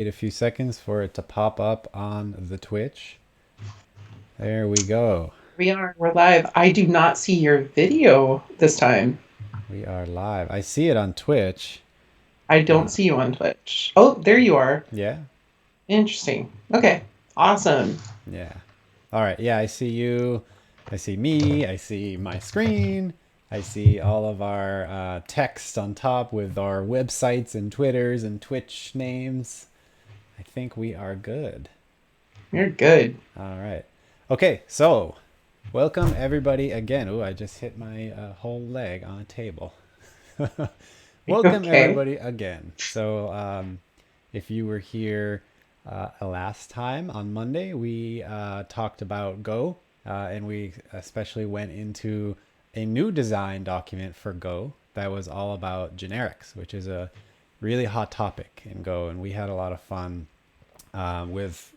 Wait a few seconds for it to pop up on the Twitch. There we go. We're live. I do not see your video this time. We are live. I see it on Twitch. I don't Uh, see you on Twitch. Oh, there you are. yeah, Interesting. Okay. Awesome. yeah. All right. Yeah, I see you. I see me. I see my screen. I see all of our text on top with our websites and Twitters and Twitch names. I think we are good. You're good. All right. Okay, so welcome everybody again. Oh, I just hit my whole leg on a table. Welcome Okay. everybody again. So, if you were here last time on Monday, we talked about Go, and we especially went into a new design document for Go that was all about generics, which is a really hot topic in Go, and we had a lot of fun with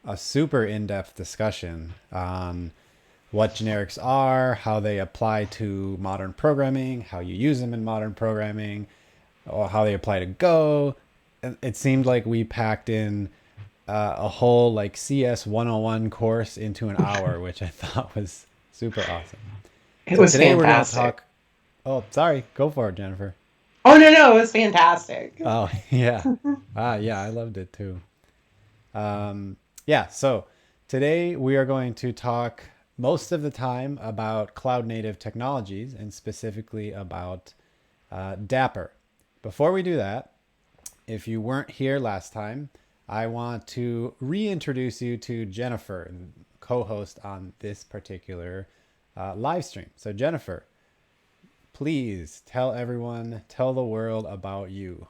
a super in-depth discussion on what generics are, how they apply to modern programming, how you use them in modern programming, or how they apply to Go. It seemed like we packed in a whole like CS 101 course into an hour, which I thought was super awesome. It So was today we're going to fantastic. talk. Oh, sorry. Go for it, Jennifer. Oh, no, no. It was fantastic. Oh, yeah. Yeah, I loved it too. Yeah, so today we are going to talk most of the time about cloud native technologies and specifically about Dapper. Before we do that, if you weren't here last time, I want to reintroduce you to Jennifer, co host on this particular live stream. So, Jennifer, please tell everyone, tell the world about you.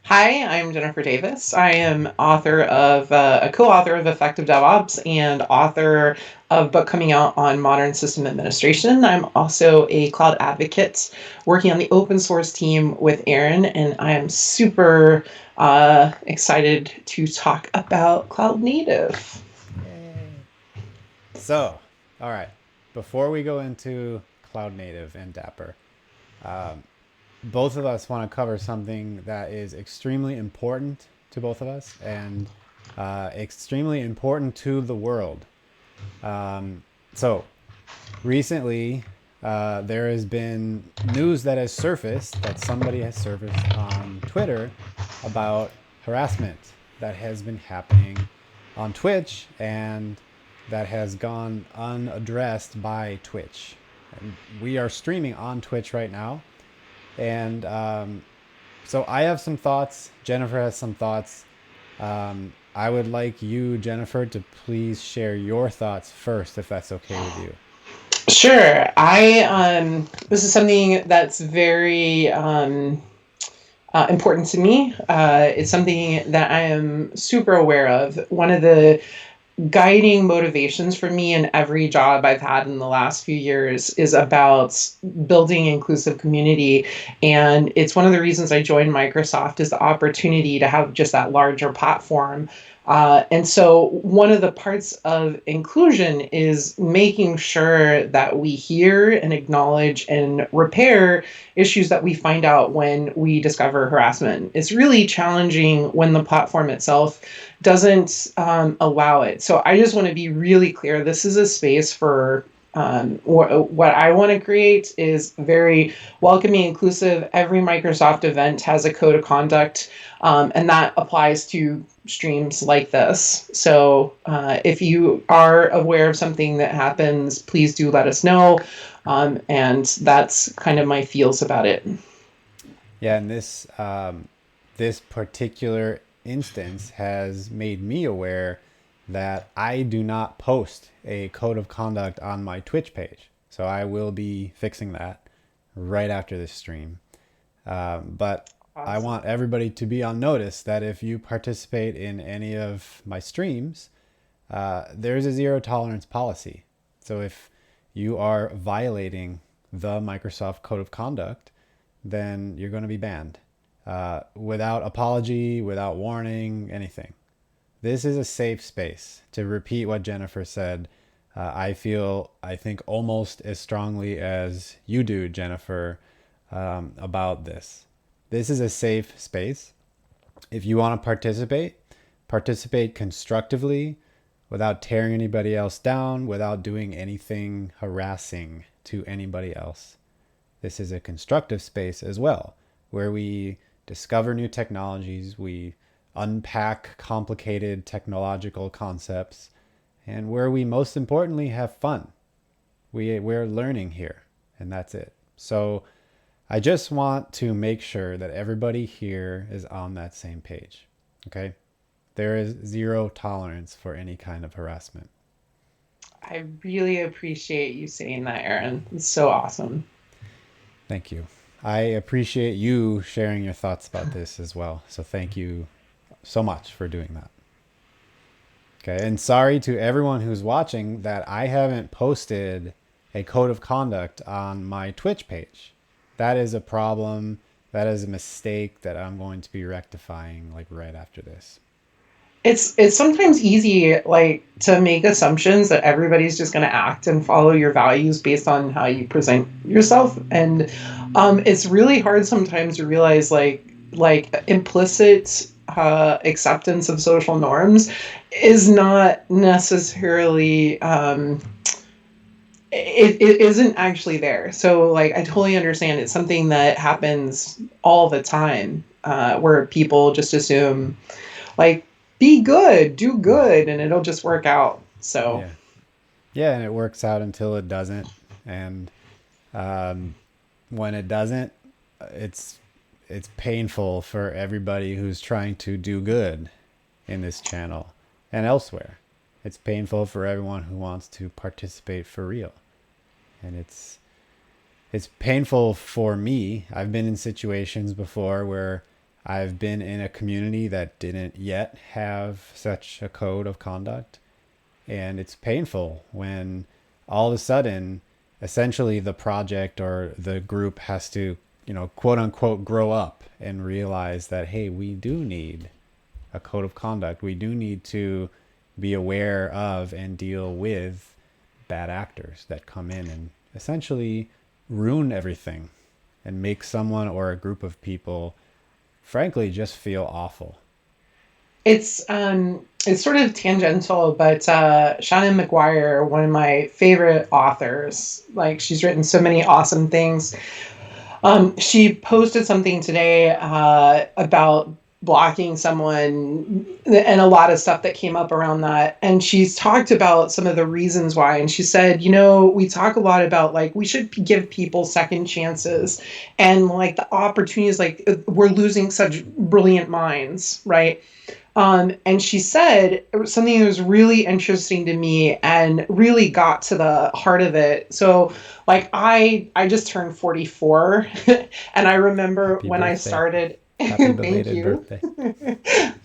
Hi, I'm Jennifer Davis. I am a co-author of Effective DevOps and author of book coming out on modern system administration. I'm also a cloud advocate working on the open source team with Aaron, and I am super excited to talk about cloud native. Yay. So, all right, before we go into cloud native and Dapper, both of us want to cover something that is extremely important to both of us and extremely important to the world. So, recently, there has been news that has surfaced that somebody has surfaced on Twitter about harassment that has been happening on Twitch and that has gone unaddressed by Twitch. And we are streaming on Twitch right now. And so I have some thoughts. Jennifer has some thoughts. I would like you, Jennifer, to please share your thoughts first, if that's okay with you. Sure. This is something that's very important to me. It's something that I am super aware of. One of the guiding motivations for me in every job I've had in the last few years is about building inclusive community. And it's one of the reasons I joined Microsoft is the opportunity to have just that larger platform. And so one of the parts of inclusion is making sure that we hear and acknowledge and repair issues that we find out when we discover harassment. It's really challenging when the platform itself doesn't allow it. So I just want to be really clear. This is a space for what I want to create is very welcoming, inclusive. Every Microsoft event has a code of conduct, and that applies to streams like this. So if you are aware of something that happens, please do let us know. And that's kind of my feels about it. Yeah, and this particular instance has made me aware that I do not post a code of conduct on my Twitch page. So I will be fixing that right after this stream. But I want Awesome. everybody to be on notice that if you participate in any of my streams, there's a zero tolerance policy. So if you are violating the Microsoft Code of Conduct, then you're going to be banned without apology, without warning, anything. This is a safe space. To repeat what Jennifer said, I think, almost as strongly as you do, Jennifer, about this. This is a safe space. If you want to participate, participate constructively without tearing anybody else down, without doing anything harassing to anybody else. This is a constructive space as well, where we discover new technologies, we unpack complicated technological concepts, and where we most importantly have fun. We're learning here, and that's it. So I just want to make sure that everybody here is on that same page. Okay? There is zero tolerance for any kind of harassment. I really appreciate you saying that, Aaron. It's so awesome. Thank you. I appreciate you sharing your thoughts about this as well. So thank you so much for doing that. Okay. And sorry to everyone who's watching that I haven't posted a code of conduct on my Twitch page. That is a problem. That is a mistake that I'm going to be rectifying like right after this. It's sometimes easy like to make assumptions that everybody's just going to act and follow your values based on how you present yourself, and it's really hard sometimes to realize like implicit acceptance of social norms is not necessarily it isn't actually there. So like I totally understand it's something that happens all the time, where people just assume like be good, do good, and it'll just work out. So Yeah. Yeah. And it works out until it doesn't. And um, when it doesn't, it's it's painful for everybody who's trying to do good in this channel and elsewhere. It's painful for everyone who wants to participate for real. And it's painful for me. I've been in situations before where I've been in a community that didn't yet have such a code of conduct. And it's painful when all of a sudden, essentially, the project or the group has to, quote unquote, grow up and realize that, hey, we do need a code of conduct. We do need to be aware of and deal with bad actors that come in and essentially ruin everything and make someone or a group of people, frankly, just feel awful. it's sort of tangential, but Shannon McGuire, one of my favorite authors, like she's written so many awesome things. She posted something today about blocking someone and a lot of stuff that came up around that. And she's talked about some of the reasons why. And she said, we talk a lot about like we should give people second chances and like the opportunities, like we're losing such brilliant minds, right? And she said something that was really interesting to me and really got to the heart of it. So, like, I just turned 44, and I remember Happy when I birthday. started. Happy Thank belated you. birthday.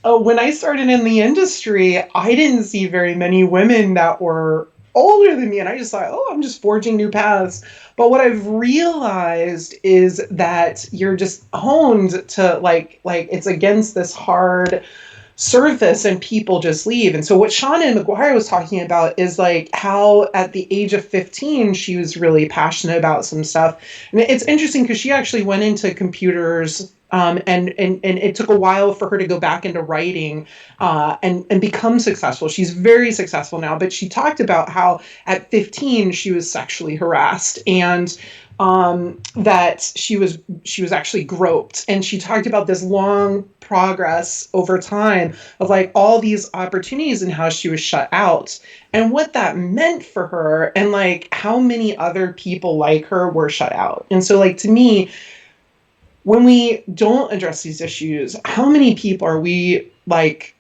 When I started in the industry, I didn't see very many women that were older than me, and I just thought, oh, I'm just forging new paths. But what I've realized is that you're just honed to like it's against this hard surface and people just leave. And so what Shauna McGuire was talking about is like how at the age of 15 she was really passionate about some stuff. And it's interesting because she actually went into computers, and it took a while for her to go back into writing, and become successful. She's very successful now, but she talked about how at 15 she was sexually harassed, and that she was actually groped, and she talked about this long progress over time of like all these opportunities and how she was shut out and what that meant for her and like how many other people like her were shut out. And so like to me, when we don't address these issues, how many people are we like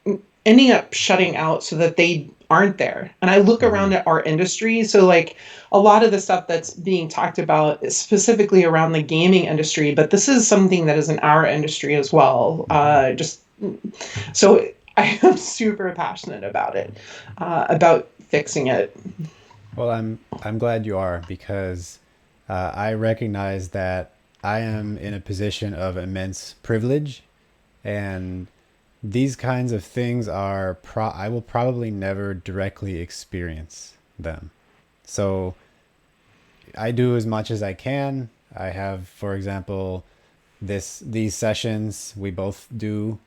ending up shutting out so that they aren't there? And I look Mm-hmm. around at our industry. So, like, a lot of the stuff that's being talked about is specifically around the gaming industry, but this is something that is in our industry as well. Just so I am super passionate about it, about fixing it. Well, I'm glad you are because I recognize that I am in a position of immense privilege, and these kinds of things are I will probably never directly experience them. So I do as much as I can. I have, for example, these sessions we both do.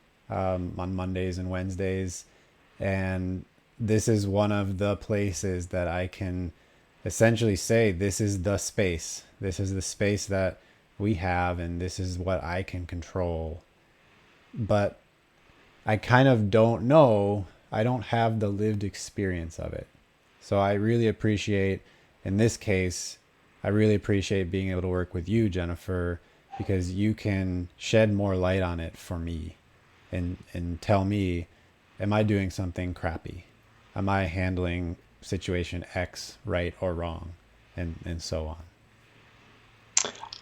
on Mondays and Wednesdays. And this is one of the places that I can essentially say this is the space. This is the space that we have, and this is what I can control. But I kind of don't know. I don't have the lived experience of it. So I really appreciate, in this case, I really appreciate being able to work with you, Jennifer, because you can shed more light on it for me and tell me, am I doing something crappy? Am I handling situation X right or wrong? And so on.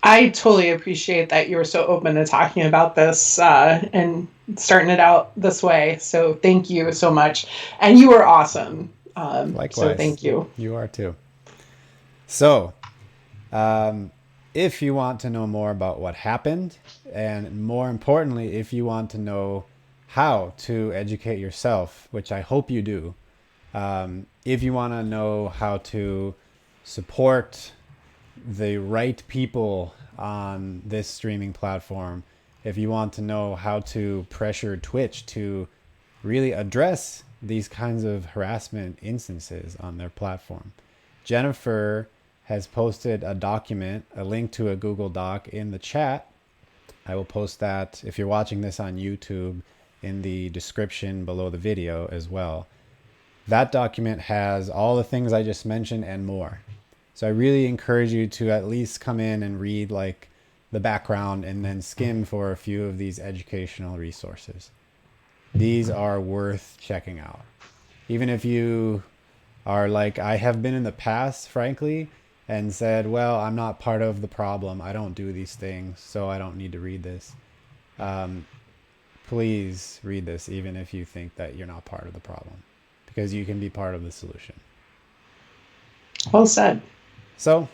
I totally appreciate that you were so open to talking about this and starting it out this way. So thank you so much. And you were awesome. So Likewise, thank you. you are too. So, um, if you want to know more about what happened, and more importantly, if you want to know how to educate yourself, which I hope you do, if you want to know how to support the right people on this streaming platform, if you want to know how to pressure Twitch to really address these kinds of harassment instances on their platform, Jennifer has posted a document, a link to a Google Doc in the chat. I will post that if you're watching this on YouTube in the description below the video as well. That document has all the things I just mentioned and more. So I really encourage you to at least come in and read like the background and then skim for a few of these educational resources. These are worth checking out. Even if you are like I have been in the past, frankly, and said, well, I'm not part of the problem. I don't do these things, so I don't need to read this. Um, Please read this, even if you think that you're not part of the problem, because you can be part of the solution. Well said. So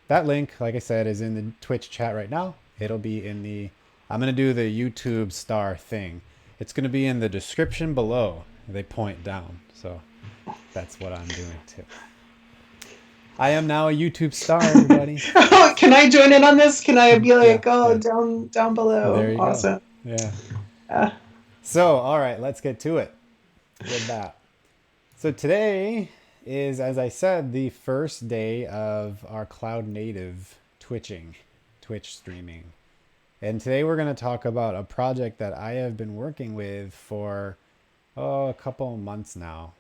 that link, like I said, is in the Twitch chat right now. It'll be in the, I'm going to do the YouTube star thing. It's going to be in the description below. They point down. So that's what I'm doing too. I am now a YouTube star, everybody. Can I join in on this? Can I be Yeah, like, oh, yeah. down There below? you go. Awesome. Yeah. Uh, So, all right, let's get to it with that. So today is, as I said, the first day of our cloud native Twitch streaming. And today we're going to talk about a project that I have been working with for a couple months now.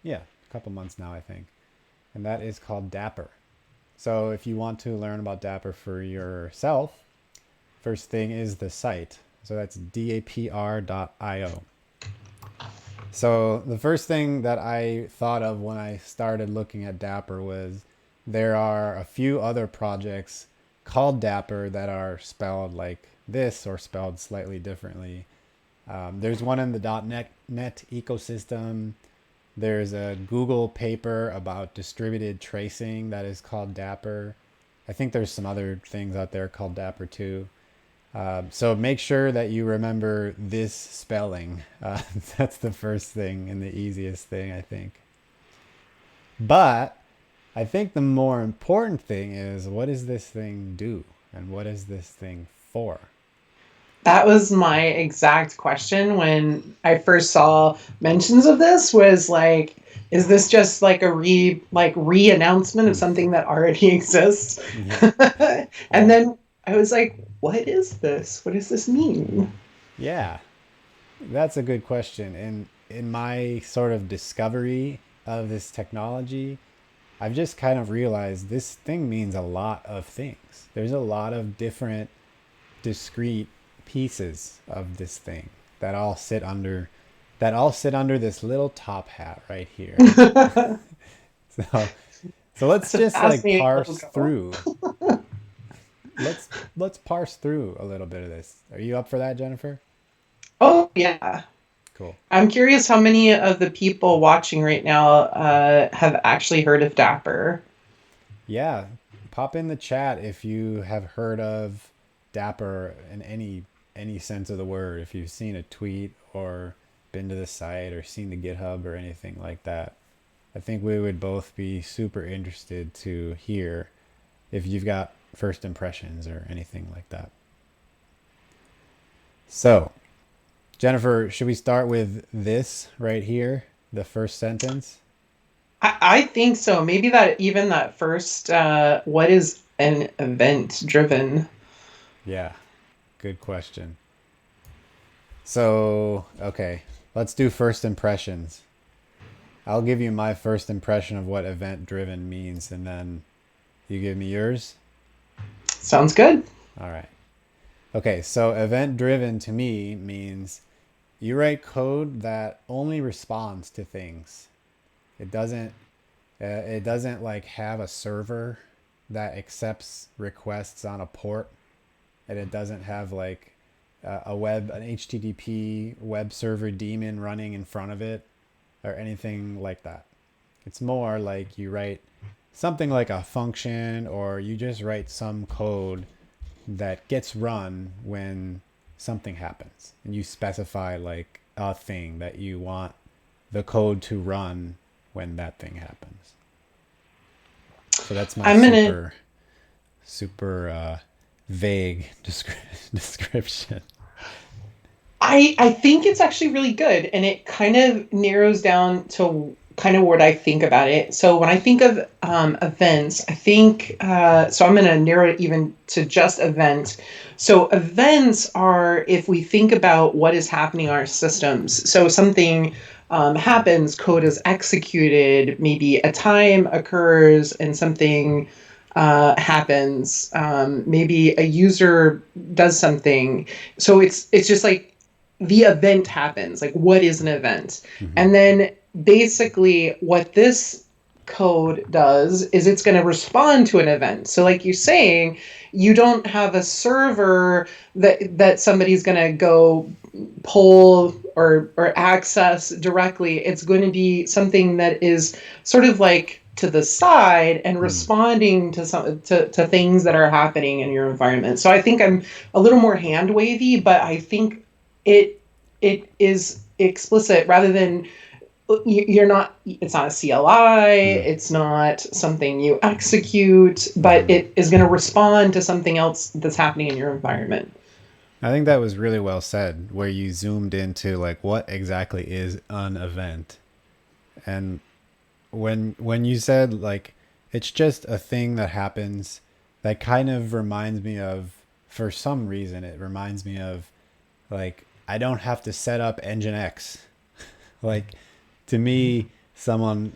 Yeah, a couple months now, I think. And that is called Dapper. So if you want to learn about Dapper for yourself, first thing is the site. So that's dapr.io. So the first thing that I thought of when I started looking at Dapper was there are a few other projects called Dapper that are spelled like this or spelled slightly differently. There's one in the .NET ecosystem. There's a Google paper about distributed tracing that is called Dapper. I think there's some other things out there called Dapper too. So make sure that you remember this spelling. That's the first thing and the easiest thing, I think. But I think the more important thing is, what does this thing do? And what is this thing for? that was my exact question when I first saw mentions of this was like, is this just like a re-announcement of something that already exists? Yeah, And yeah, then I was like, what is this? What does this mean? yeah. That's a good question. And in my sort of discovery of this technology, I've just kind of realized this thing means a lot of things. There's a lot of different discrete pieces of this thing that all sit under this little top hat right here. So so let's It's a just like fascinating parse logo. through. Let's parse through a little bit of this. Are you up for that, Jennifer? Oh, yeah. Cool. I'm curious how many of the people watching right now have actually heard of Dapper. Yeah, pop in the chat if you have heard of Dapper in any sense of the word. If you've seen a tweet or been to the site or seen the GitHub or anything like that. I think we would both be super interested to hear if you've got first impressions or anything like that. So, Jennifer, should we start with this right here, the first sentence? I think so. Maybe that even that first, what is an event driven? Yeah, good question. So, okay, let's do first impressions. I'll give you my first impression of what event driven means, and then you give me yours. Sounds good. All right. Okay, so event driven to me means you write code that only responds to things. It doesn't it doesn't like have a server that accepts requests on a port, and it doesn't have like an HTTP web server daemon running in front of it or anything like that. It's more like you write something like a function, or you just write some code that gets run when something happens, and you specify like a thing that you want the code to run when that thing happens. So that's my I'm gonna super vague description. I think it's actually really good, and it kind of narrows down to kind of what I think about it. So when I think of events, I think so. I'm going to narrow it even to just event. So events are if we think about what is happening in our systems. So something happens, code is executed, maybe a time occurs, and something happens. Maybe a user does something. So it's just like the event happens. Like, what is an event? Mm-hmm. And then basically, what this code does is it's going to respond to an event. So, like you're saying, you don't have a server that somebody's going to go pull or access directly. It's going to be something that is sort of like to the side and Mm. responding to to things that are happening in your environment. So I think I'm a little more hand wavy, but I think it it is explicit rather than you're not, it's not a CLI, Mm. it's not something you execute, but Mm-hmm. it is going to respond to something else that's happening in your environment. I think that was really well said, where you zoomed into like what exactly is an event. And when you said like it's just a thing that happens, that kind of reminds me of, for some reason it reminds me of like I don't have to set up Nginx. Like to me, someone,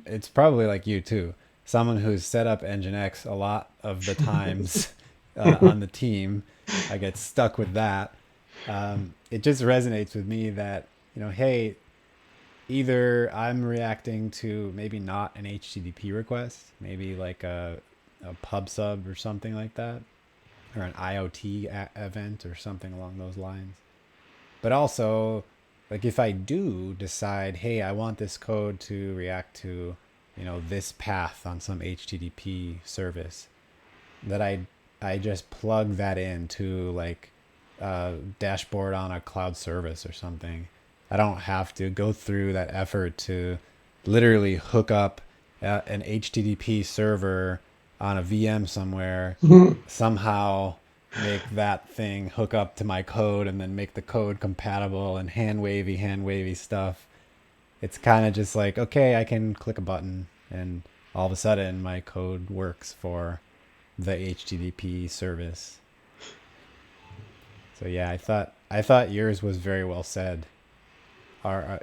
it's probably like you too, someone who's set up Nginx a lot of the times on the team, I get stuck with that. It just resonates with me that, hey, either I'm reacting to maybe not an HTTP request, maybe like a pub sub or something like that, or an IoT event or something along those lines. But also, like if I do decide, hey, I want this code to react to, this path on some HTTP service, that I just plug that into like a dashboard on a cloud service or something. I don't have to go through that effort to literally hook up an HTTP server on a VM somewhere, somehow make that thing hook up to my code and then make the code compatible and hand wavy stuff. It's kind of just like, okay, I can click a button and all of a sudden my code works for the HTTP service. So yeah, I thought yours was very well said, or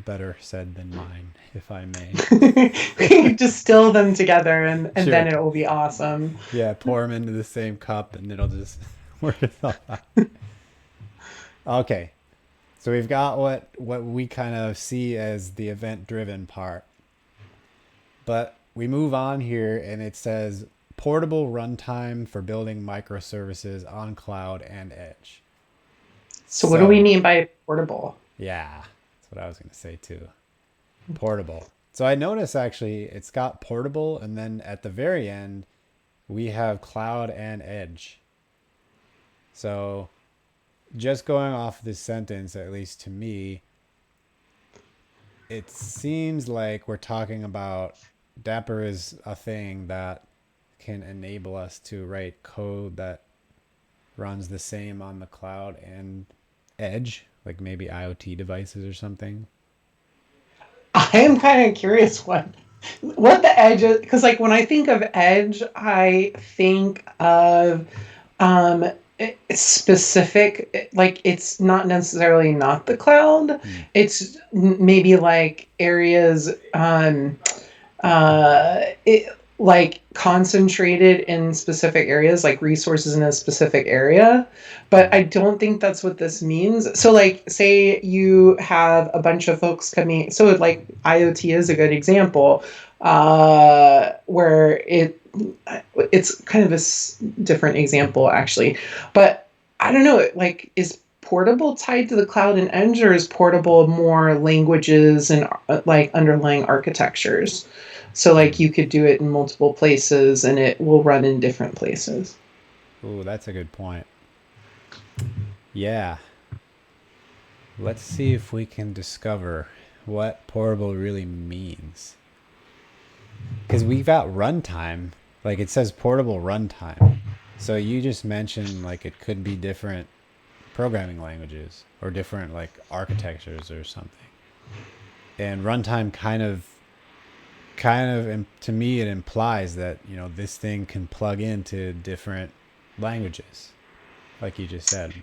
better said than mine, if I may. Distill them together and then Sure. it will be awesome. Yeah, pour them into the same cup and it'll just work itself out. Okay, so we've got what we kind of see as the event driven part, but we move on here and it says portable runtime for building microservices on cloud and edge. So what do we So mean by portable? yeah, that's what I was going to say too. Portable. So I notice actually it's got portable, and then at the very end, we have cloud and edge. So just going off this sentence, at least to me, it seems like we're talking about Dapper is a thing that can enable us to write code that runs the same on the cloud and edge, like maybe IoT devices or something. I am kind of curious what the edge is, because like when I think of edge, I think of um specific, like it's not necessarily not the cloud. Hmm. It's maybe like areas like concentrated in specific areas, like resources in a specific area. But Hmm. I don't think that's what this means. So, like, say you have a bunch of folks coming. So, like, IoT is a good example, where it's kind of a different example actually. But I don't know. Like, is portable tied to the cloud and edge, or is portable more languages and like underlying architectures? So like Hmm. you could do it in multiple places and it will run in different places. Ooh, that's a good point. Yeah. Let's see if we can discover what portable really means. Because we've got runtime. Like it says portable runtime. So you just mentioned like it could be different programming languages or different like architectures or something. And runtime kind of to me it implies that, this thing can plug into different languages, like you just said.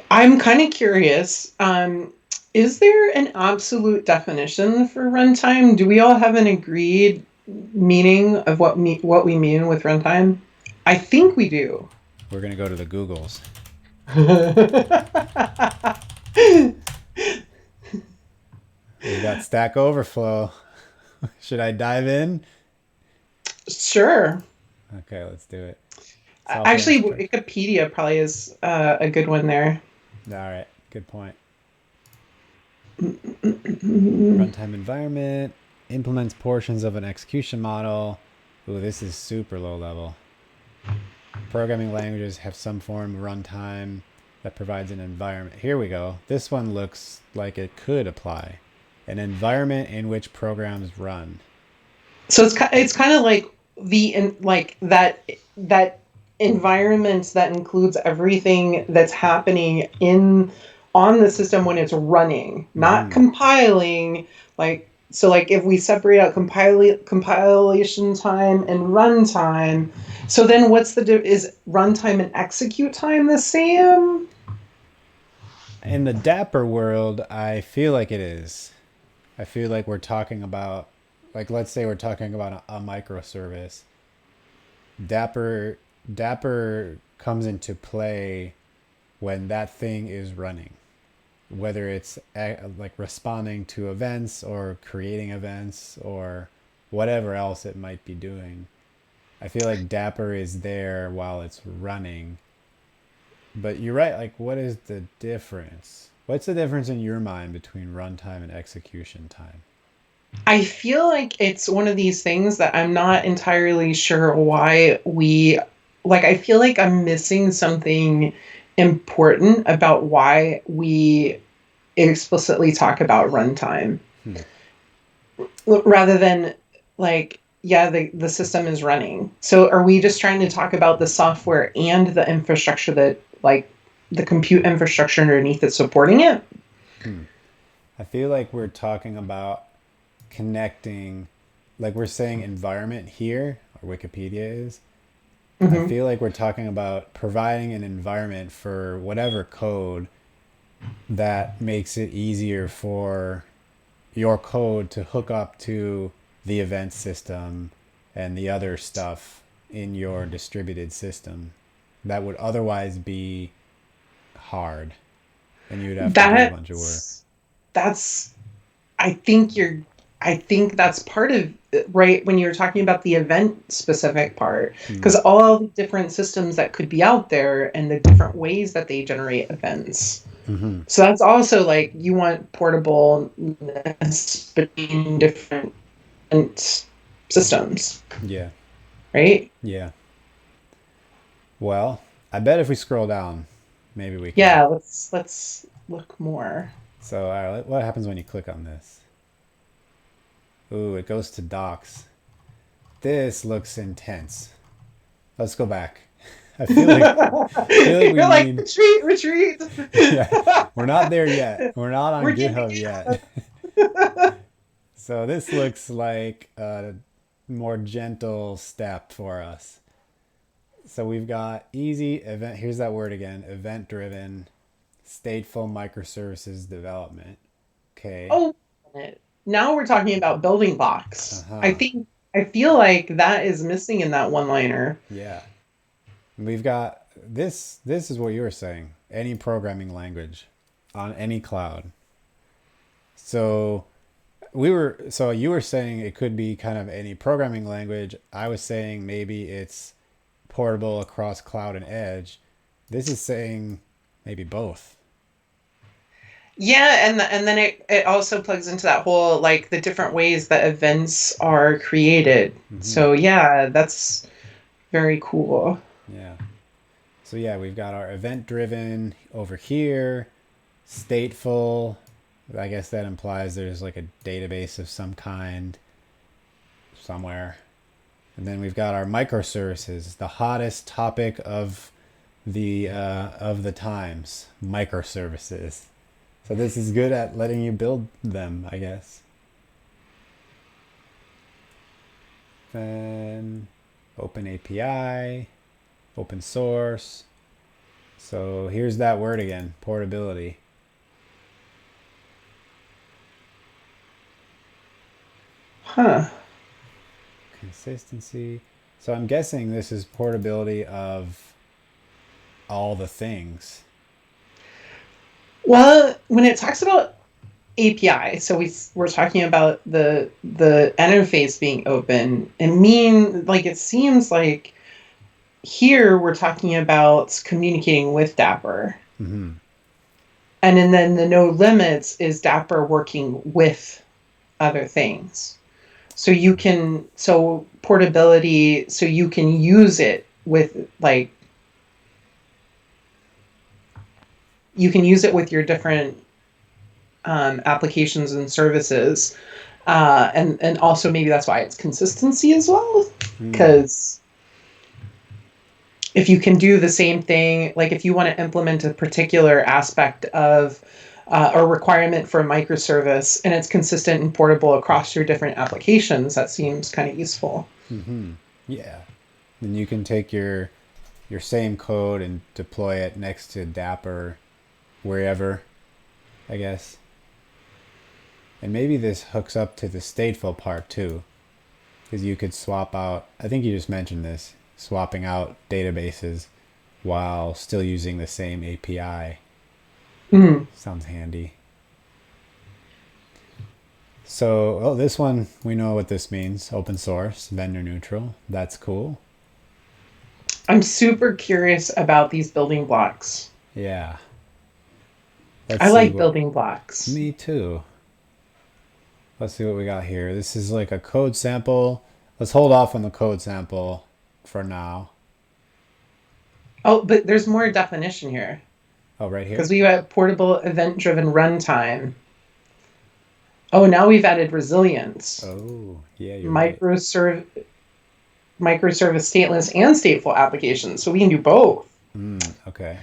I'm kind of curious. Is there an absolute definition for runtime? Do we all have an agreed meaning of what we mean with runtime? I think we do. We're going to go to the Googles. We got Stack Overflow. Should I dive in? Sure. Okay, let's do it. Software Actually, infrastructure. Wikipedia probably is a good one there. All right, good point. Mm-mm-mm-mm. Runtime environment implements portions of an execution model. Ooh, this is super low level. Programming languages have some form of runtime that provides an environment. Here we go. This one looks like it could apply. An environment in which programs run. So it's kind of like like that environment that includes everything that's happening in on the system when it's running, not Mm-hmm. compiling. Like so, like if we separate out compilation time and runtime, so then what's is runtime and execute time the same? In the Dapper world, I feel like it is. I feel like we're talking about, like, let's say we're talking about a microservice. Dapper, Dapper comes into play when that thing is running, whether it's like responding to events or creating events or whatever else it might be doing. I feel like Dapper is there while it's running. But you're right. Like, what is the difference? What's the difference in your mind between runtime and execution time? I feel like it's one of these things that I'm not entirely sure why we like. I feel like I'm missing something important about why we explicitly talk about runtime Hmm. rather than like, yeah, the system is running. So are we just trying to talk about the software and the infrastructure that like the compute infrastructure underneath that's supporting it? Hmm. I feel like we're talking about connecting, like we're saying environment here, or Wikipedia is. I Hmm. feel like we're talking about providing an environment for whatever code that makes it easier for your code to hook up to the event system and the other stuff in your distributed system that would otherwise be hard and you'd have to do a bunch of work. That's that's I think you're I think that's part of right when you're talking about the event specific part Hmm. because all the different systems that could be out there and the different ways that they generate events. Mm-hmm. So that's also like you want portable between different systems, Yeah. right? Yeah. Well, I bet if we scroll down, maybe we can. Yeah, let's look more. So, all right, what happens when you click on this? Ooh, it goes to docs. This looks intense. Let's go back. I feel like we You're like, need, retreat, retreat. yeah, we're not there yet. We're not on We're giving GitHub yet. it. So this looks like a more gentle step for us. So we've got easy event. Here's that word again: event-driven, stateful microservices development. Okay. Oh, now we're talking about building Uh blocks. huh. I feel like that is missing in that one liner. Yeah. We've got this. This is what you were saying. Any programming language on any cloud. So so you were saying it could be kind of any programming language. I was saying maybe it's portable across cloud and edge. This is saying maybe both. Yeah, and then it also plugs into that whole like the different ways that events are created. Hmm. So yeah, that's very cool. Yeah. So yeah, we've got our event driven over here, stateful. I guess that implies there's like a database of some kind somewhere. And then we've got our microservices, the hottest topic of the times, microservices. So this is good at letting you build them, I guess. Then open API, open source. So here's that word again, portability. Huh. Consistency. So I'm guessing this is portability of all the things. Well, when it talks about API, so we're talking about the interface being open. And mean like it seems like here we're talking about communicating with Dapper. Mm-hmm. Then the no limits is Dapper working with other things. So portability, so you can use it with like, you can use it with your different applications and services. And also maybe that's why it's consistency as well. Mm. Because if you can do the same thing, like if you want to implement a particular aspect of or requirement for a microservice and it's consistent and portable across your different applications, that seems kind of useful. Mm-hmm. Yeah. Then you can take your same code and deploy it next to Dapper wherever, I guess. And maybe this hooks up to the stateful part too, because you could swap out, I think you just mentioned this, swapping out databases while still using the same API. Mm. Sounds handy. So, oh, this one, we know what this means. Open source, vendor neutral. That's cool. I'm super curious about these building blocks. Yeah. Let's I see like what. building blocks. Me too. Let's see what we got here. This is like a code sample. Let's hold off on the code sample for now. Oh, but there's more definition here Oh, right because here? we have portable event driven runtime. Oh, now we've added resilience, Oh, yeah, you're right. microserv- microservice stateless and stateful applications. So we can do both. Okay.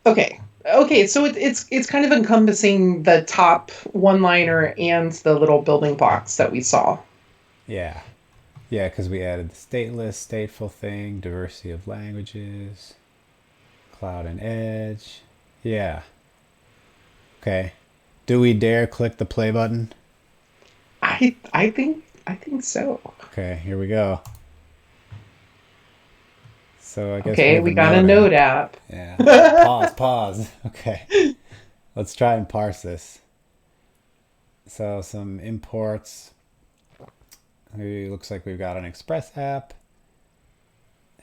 Okay. Okay, so it's kind of encompassing the top one liner and the little building blocks that we saw. Yeah. Yeah, because we added the stateless, stateful thing, diversity of languages, cloud and edge. Yeah. Okay. Do we dare click the play button? I think so. Okay, here we go. So I guess we Okay, have a we got a Node Node app. app. Yeah. Pause, pause. Okay. Let's try and parse this. So some imports. It looks like we've got an Express app.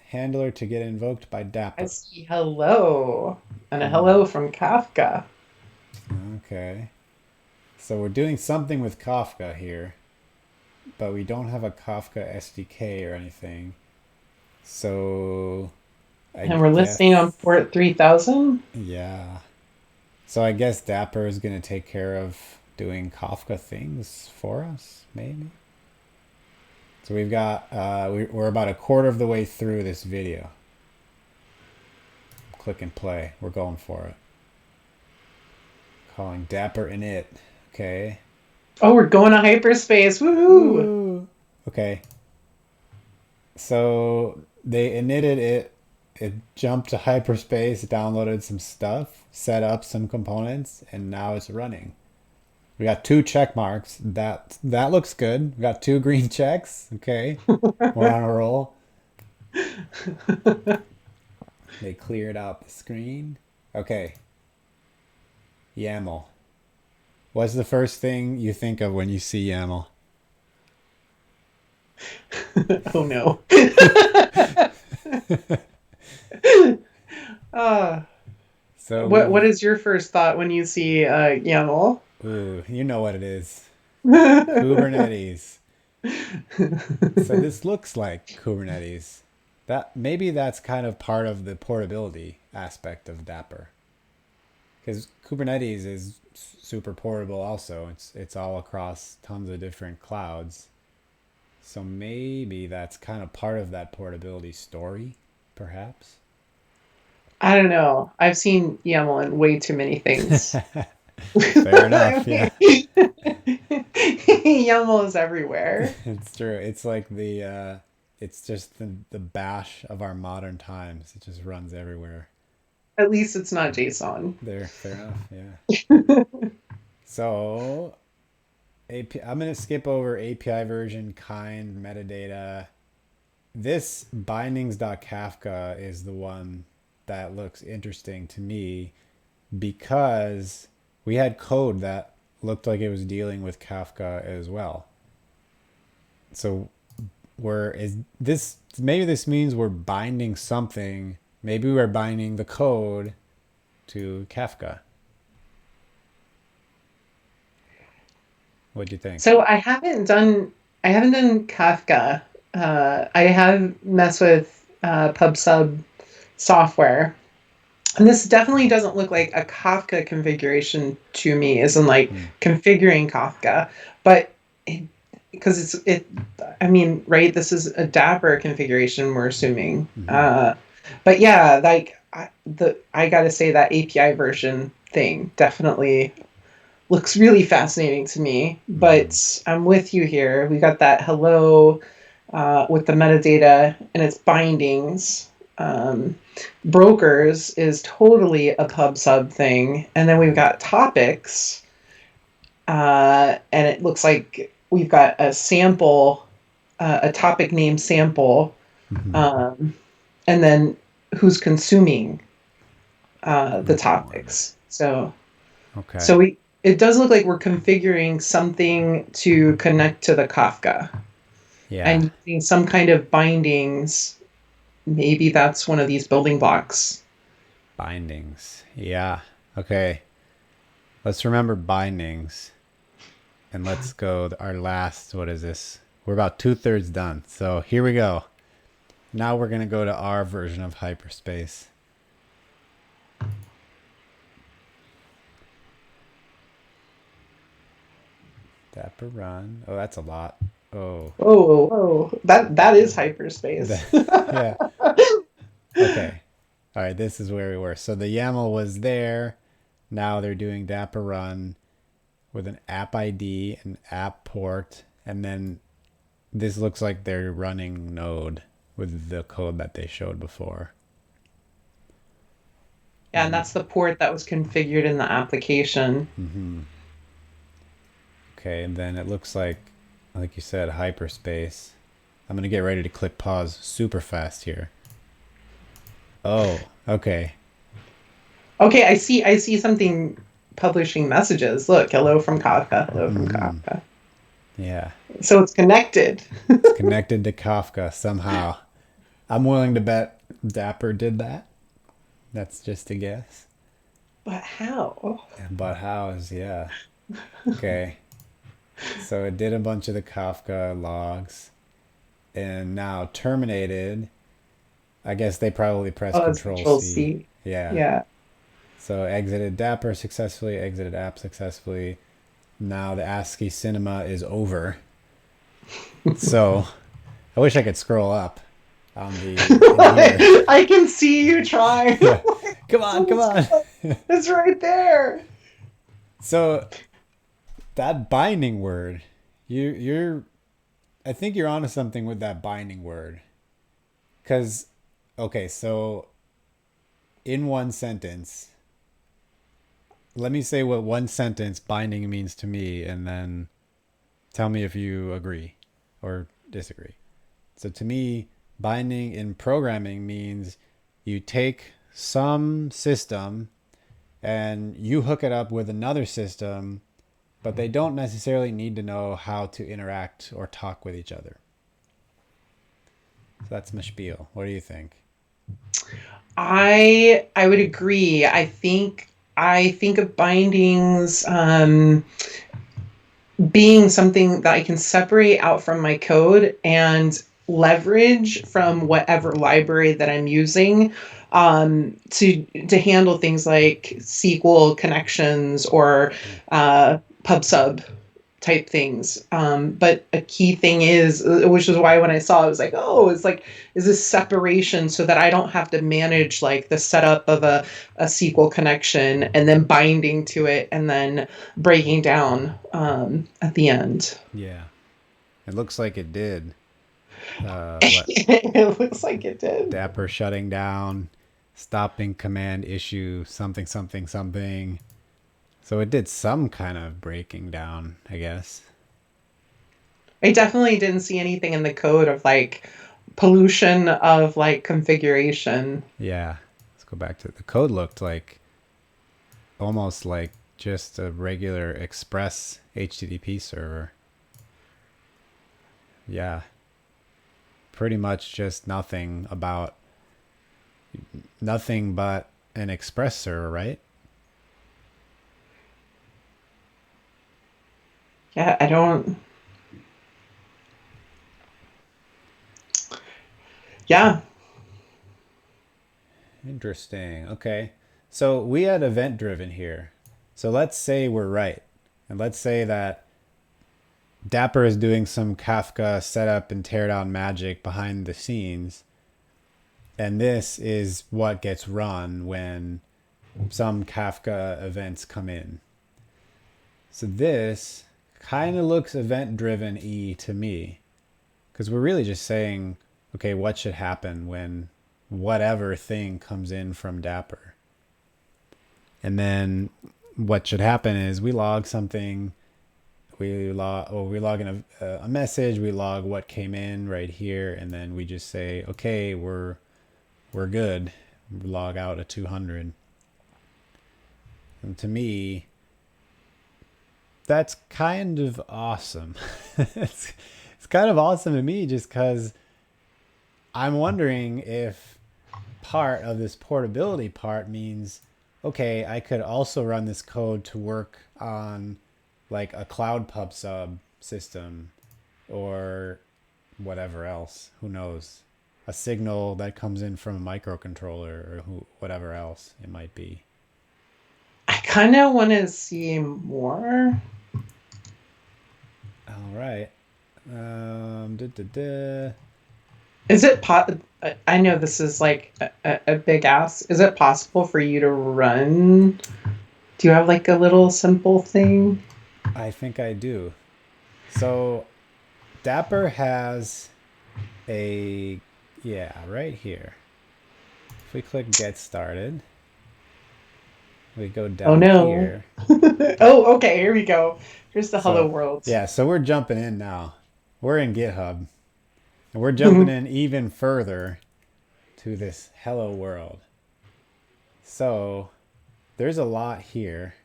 Handler to get invoked by I Dapper. see hello and a hello from Kafka. Okay. So we're doing something with Kafka here, but we don't have a Kafka SDK or anything. So I And we're listening on guess, port 3000. yeah. So I guess Dapper is going to take care of doing Kafka things for us, maybe. So we've got, we're about a quarter of the way through this video. click and play. We're going for it. Calling Dapper init. Okay. Oh, we're going to hyperspace. Woohoo! Ooh. Okay. So they initted it. It jumped to hyperspace, downloaded some stuff, set up some components, and now it's running. We got 2 check marks. That looks good. We got 2 green checks. Okay. We're on a roll. They cleared out the screen. Okay. YAML. What's the first thing you think of when you see YAML? Oh no. uh, So what we, is your first thought when you see YAML? ooh, you know what it is. Kubernetes. So this looks like Kubernetes. That maybe that's kind of part of the portability aspect of Dapper. Because Kubernetes is super portable also. It's all across tons of different clouds. So maybe that's kind of part of that portability story, perhaps. I don't know. I've seen YAML in way too many things. Fair enough, yeah. YAML is everywhere. It's true. It's like it's just the bash of our modern times. It just runs everywhere. At least it's not JSON. There, fair enough, yeah. So I'm gonna skip over API version, kind, metadata. This bindings.kafka is the one that looks interesting to me because we had code that looked like it was dealing with Kafka as well. So maybe this means we're binding something. Maybe we're binding the code to Kafka. What do you think? So I haven't done Kafka. I have messed with PubSub software. And this definitely doesn't look like a Kafka configuration to me, as in like configuring Kafka, but because I mean, right, this is a Dapper configuration, we're assuming. But yeah, like I gotta say that API version thing definitely looks really fascinating to me. But I'm with you here. We got that hello with the metadata and its bindings. Brokers is totally a pub sub thing, and then we've got topics, and it looks like we've got a sample, a topic name sample, and then who's consuming the topics. So Okay. it does look like we're configuring something to connect to the Kafka Yeah. and using some kind of bindings. Maybe that's one of these building blocks. Bindings. Yeah. Okay. Let's remember bindings. And let's go our last, what is this? We're about 2/3 done. So here we go. Now we're going to go to our version of hyperspace. Dapper run. Oh, that's a lot. Oh. Oh, that is hyperspace. Yeah. Okay. All right. This is where we were. So the YAML was there. Now they're doing Dapper run with an app ID and app port. And then this looks like they're running Node with the code that they showed before. Yeah, and that's the port that was configured in the application. Okay. And then it looks like you said, hyperspace. I'm going to get ready to click pause super fast here. Oh, okay. Okay, I see something publishing messages. Look, hello from Kafka, hello from Kafka. Yeah. So it's connected. It's connected to Kafka somehow. I'm willing to bet Dapper did that. That's just a guess. But how? But how is, yeah. Okay. So it did a bunch of the Kafka logs and now terminated. I guess they probably pressed It's Control C. C. Yeah. Yeah. So exited Dapper successfully, exited app successfully. Now the ASCII cinema is over. So I wish I could scroll up on the in here. I can see you trying. Yeah. Come on, come on. It's right there. So that binding word, you're I think you're onto something with that binding word. Cause okay, so in one sentence, let me say what one sentence binding means to me, and then tell me if you agree or disagree. So to me, binding in programming means you take some system and you hook it up with another system, but they don't necessarily need to know how to interact or talk with each other. So that's my spiel. What do you think? I would agree. I think of bindings being something that I can separate out from my code and leverage from whatever library that I'm using to handle things like SQL connections or PubSub type things. But a key thing is, which is why when I saw it, I was like, oh, it's like, is this separation so that I don't have to manage like the setup of a SQL connection and then binding to it and then breaking down at the end. Yeah, it looks like it did. What It looks like it did. Dapper shutting down, stopping command issue, something, something, something. So it did some kind of breaking down, I guess. I definitely didn't see anything in the code of like pollution of like configuration. Yeah. Let's go back to the code. Looked like almost like just a regular Express HTTP server. Yeah. Pretty much just nothing but an Express server, right? Yeah, I don't. Yeah, Interesting. Okay. So we had event driven here. So let's say we're right. And let's say that Dapper is doing some Kafka setup and teardown magic behind the scenes. And this is what gets run when some Kafka events come in. So this kind of looks event driven E to me. Because we're really just saying, okay, what should happen when whatever thing comes in from Dapper? And then what should happen is we log something. We log in a message. We log what came in right here, and then we just say, okay, we're good. We log out a 200. And to me, that's kind of awesome. It's kind of awesome to me just because I'm wondering if part of this portability part means, okay, I could also run this code to work on like a cloud pub sub system or whatever else. Who knows? A signal that comes in from a microcontroller or whatever else it might be. I kind of want to see more. All right. Da, da, da. Is it I know this is like a big ask. Is it possible for you to run? Do you have like a little simple thing? I think I do. So Dapper has a, yeah, right here. If we click get started, we go Oh down no. here. Oh, okay, here we go. Here's the hello So world. yeah, so we're jumping in now. We're in GitHub and we're jumping in even further to this hello world. So there's a lot here,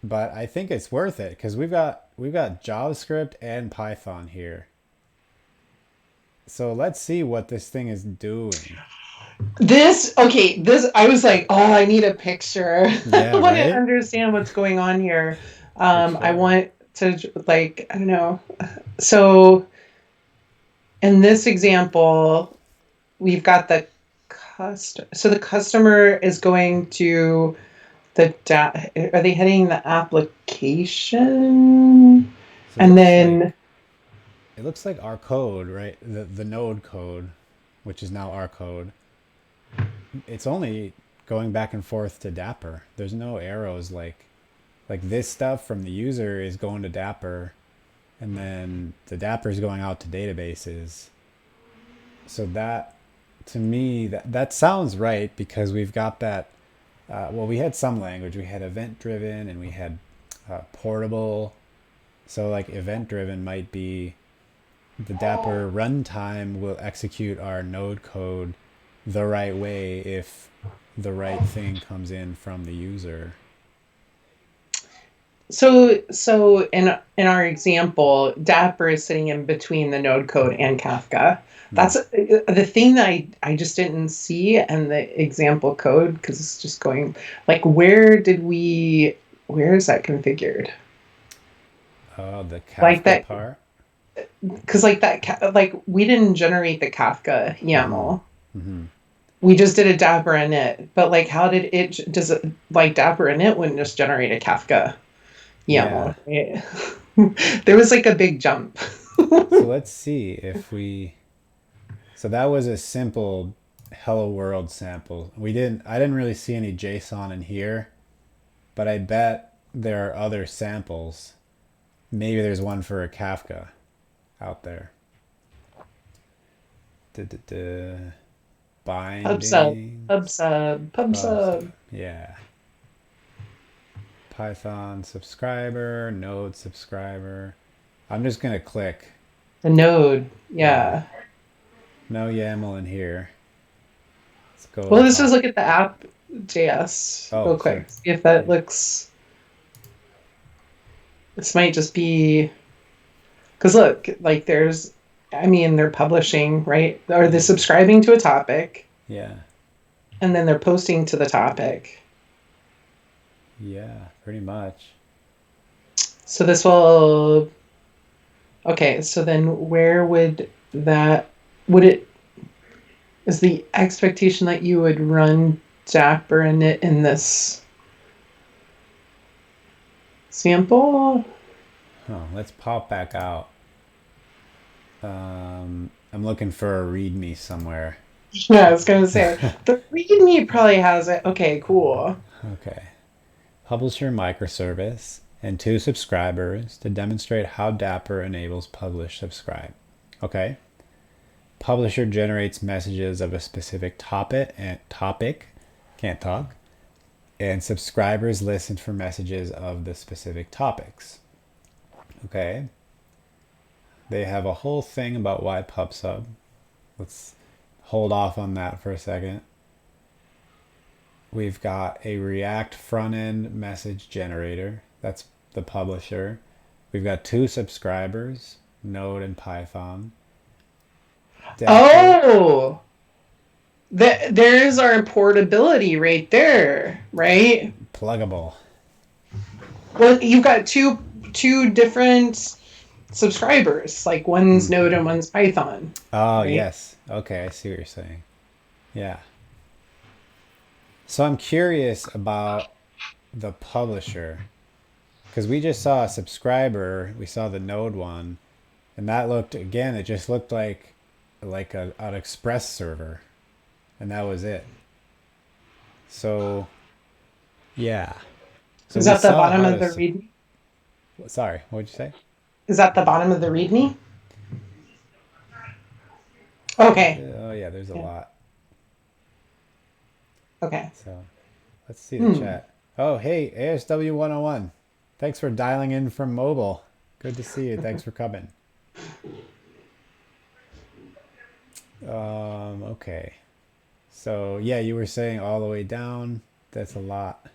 but I think it's worth it because we've got JavaScript and Python here. So let's see what this thing is doing. This I was like, oh, I need a picture. I Yeah, want to right? understand what's going on here. For I sure. want to like, I don't know. So in this example, we've got so the customer is going to are they hitting the application? So And then it looks like our code, right? The node code, which is now our code. It's only going back and forth to Dapper. There's no arrows like this stuff from the user is going to Dapper, and then the Dapper is going out to databases. So that, to me, that sounds right because we've got that. Well, we had some language. We had event driven and we had portable. So like event driven might be the Dapper runtime will execute our node code the right way if the right thing comes in from the user. So in our example, Dapper is sitting in between the node code and Kafka. Hmm. That's the thing that I just didn't see in the example code because it's just going like where is that configured? Oh, the Like Kafka that part. because like like we didn't generate the Kafka Mm-hmm. YAML. Mm-hmm. We just did a Dapper init, but like how did it does it like Dapper init wouldn't just generate a Kafka Yeah. YAML, right? There was like a big jump. So let's see if we. So that was a simple Hello World sample. I didn't really see any JSON in here, but I bet there are other samples. Maybe there's one for a Kafka out there. Da-da-da. PubSub, Bindings. PubSub, PubSub. PubSub. Yeah. Python subscriber, node subscriber. I'm just gonna click. The node, Yeah. yeah. No YAML in here. Let's go Well, to let's just pop. look at the app JS Oh, real sure. quick. See if that Yeah. looks. This might just be because look, like there's, I mean, they're publishing, right? Or they're Mm. subscribing to a topic, Yeah. and then they're posting to the topic. Yeah. Pretty much. So this will. Okay, so then where would it is the expectation that you would run Dapper init in this sample? Oh, let's pop back out. I'm looking for a README somewhere. Yeah, I was gonna say the README probably has it. Okay, cool. Okay. Publisher microservice and two subscribers to demonstrate how Dapper enables publish subscribe. Okay. Publisher generates messages of a specific topic, can't talk, and subscribers listen for messages of the specific topics. Okay. They have a whole thing about why PubSub. Let's hold off on that for a second. We've got a React front end message generator. That's the publisher. We've got two subscribers, Node and Python. Dapper, Oh, there's our portability right there, right? pluggable. Well, you've got two different subscribers, like one's Hmm. Node and one's Python, Oh, right? yes. Okay, I see what you're saying. Yeah. So I'm curious about the publisher because we just saw a subscriber, we saw the Node one, and that looked again, it just looked like an Express server, and that was it. So yeah. So Is we that the saw bottom how of to. the README? Sorry, what'd you say? Is that the bottom of the README? Okay. Oh yeah, there's a Yeah. lot. Okay. So let's see the Hmm. chat. Oh hey, ASW 101. Thanks for dialing in from mobile. Good to see you. Thanks for coming. Okay. So yeah, you were saying all the way down. That's a lot.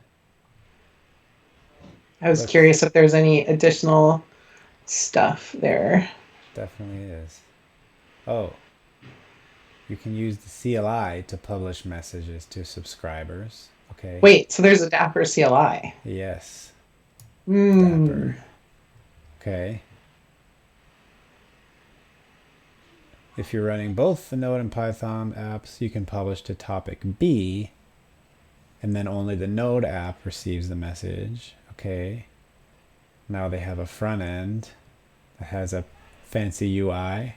I was Let's curious if there's any additional stuff there. definitely is. Oh, you can use the CLI to publish messages to subscribers. Okay. Wait, so there's a Dapper CLI. Yes. Hmm. Dapper. Okay. If you're running both the Node and Python apps, you can publish to topic B, and then only the Node app receives the message. Okay. Now they have a front end that has a fancy UI.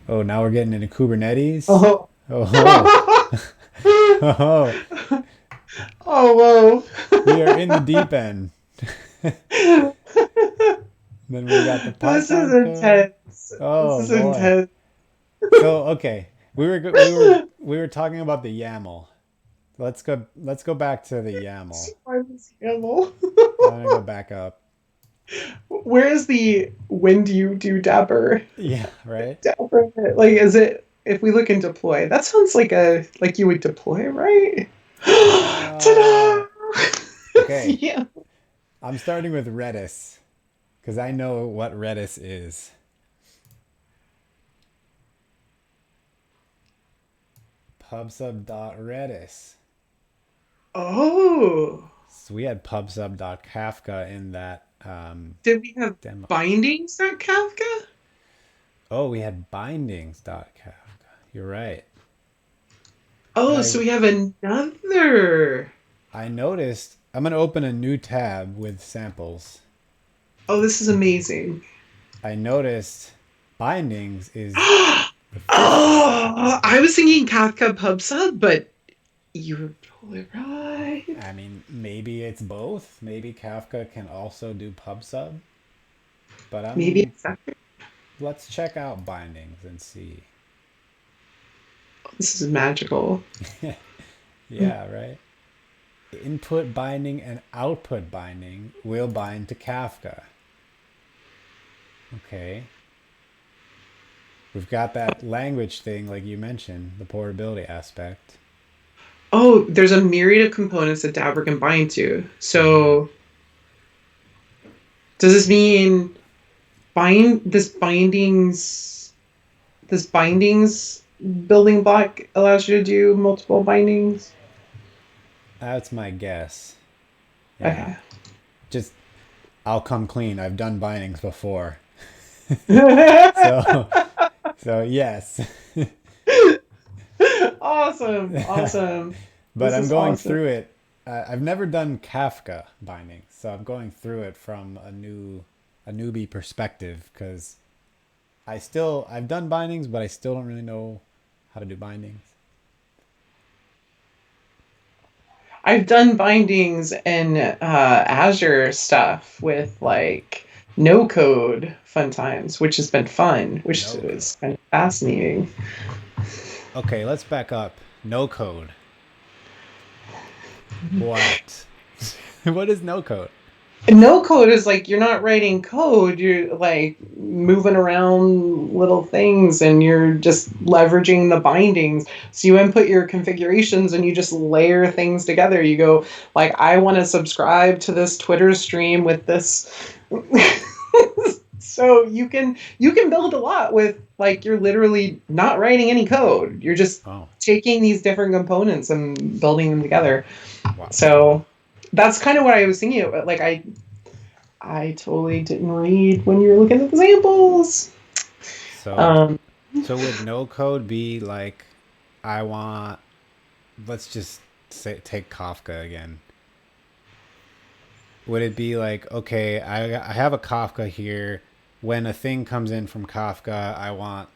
Oh, now we're getting into Kubernetes. Oh. Oh, Oh, Oh, we are in the deep end. whoa. Then we got the This is Python code. intense. This Oh is boy. intense. So okay, we were talking about the YAML. Let's go back to the YAML. Spineless camel. I'm gonna go back up. Where is the when do you do Dapper? Yeah, right. Dapper. Like, is it if we look in deploy? That sounds like a like you would deploy, right? Uh, Ta-da! okay. Yeah. I'm starting with Redis because I know what Redis is. Pubsub.redis. Oh, So we had pubsub.kafka in that did we have demo. bindings at Kafka? Oh, we had bindings.kafka. You're right. But Oh, I so we have another. I noticed I'm gonna open a new tab with samples. Oh, this is amazing. I noticed bindings is Oh, the fifth one. I was thinking Kafka PubSub, but you were totally right. I mean, maybe it's both. Maybe Kafka can also do PubSub. But Maybe I'm it's that. let's check out bindings and see. This is magical. Yeah, right. Input binding and output binding will bind to Kafka. Okay. We've got that language thing, like you mentioned, the portability aspect. Oh, there's a myriad of components that Dapper can bind to. Hmm. So does this mean this bindings building block allows you to do multiple bindings? That's my guess. Yeah. Okay. Just, I'll come clean. I've done bindings before. So, so yes. Awesome. Awesome. But This I'm is going awesome. through it. I've never done Kafka bindings, so I'm going through it from a newbie perspective because I've done bindings, but I still don't really know how to do bindings. I've done bindings in Azure stuff with Oh, like no code fun times, which has been fun, which no code. is kind of fascinating. Okay, let's back up. No code. What? What is no code? No code is like you're not writing code, you're like moving around little things and you're just leveraging the bindings. So you input your configurations and you just layer things together. You go like I want to subscribe to this Twitter stream with this. So you can build a lot with like you're literally not writing any code. You're just Oh, taking these different components and building them together. wow. So that's kind of what I was thinking of. Like I totally didn't read when you were looking at the samples. So, Um, so would no code be like, I want, let's just say, take Kafka again. Would it be like, okay, I have a Kafka here. When a thing comes in from Kafka, I want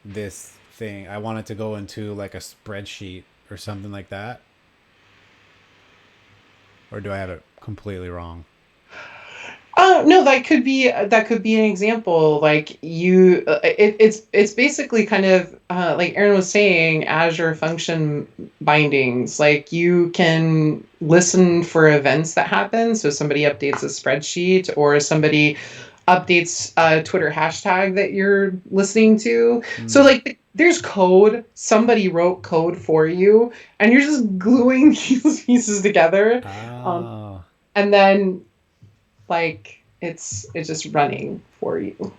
this thing. I want it to go into like a spreadsheet or something like that. Or do I have it completely wrong? no, that could be an example. Like it's basically kind of like Aaron was saying, Azure function bindings. Like you can listen for events that happen. So somebody updates a spreadsheet or somebody updates a Twitter hashtag that you're listening to. So Hmm. like there's code. Somebody wrote code for you, and you're just gluing these pieces together. Um, Oh, and then like it's just running for you.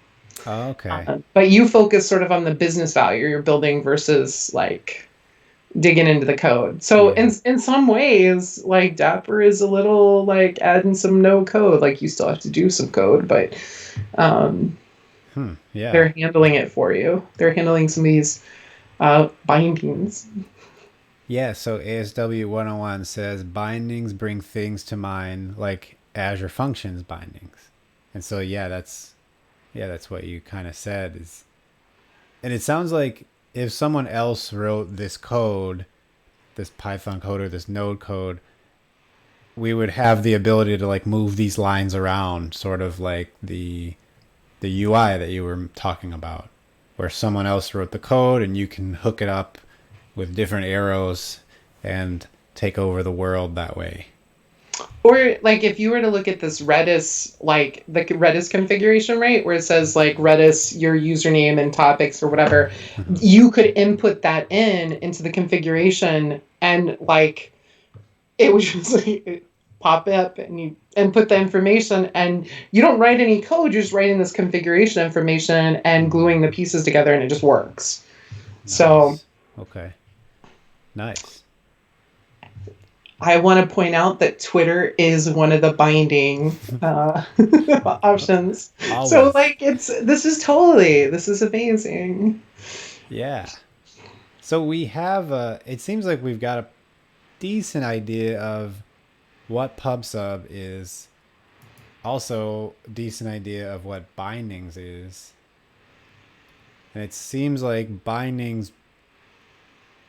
okay. But you focus sort of on the business value you're building versus like digging into the code. So Yeah. in some ways, like Dapper is a little like adding some no code. Like you still have to do some code, but um, Hmm. Yeah. they're handling it for you. They're handling some of these bindings. Yeah, so ASW 101 says bindings bring things to mind like Azure Functions bindings. And so yeah, that's what you kind of said is, and it sounds like if someone else wrote this code, this Python code or this Node code, we would have the ability to like move these lines around, sort of like the UI that you were talking about, where someone else wrote the code and you can hook it up with different arrows and take over the world that way. Or like if you were to look at this Redis, like the Redis configuration, right, where it says like Redis, your username and topics or whatever, you could input that into the configuration and like it would just like pop up and you input the information and you don't write any code, you're just writing this configuration information and gluing the pieces together and it just works. So Nice. Okay. Nice. I want to point out that Twitter is one of the binding options. So Always. like this is amazing. Yeah. So we have it seems like we've got a decent idea of what PubSub is. Also, decent idea of what bindings is. And it seems like bindings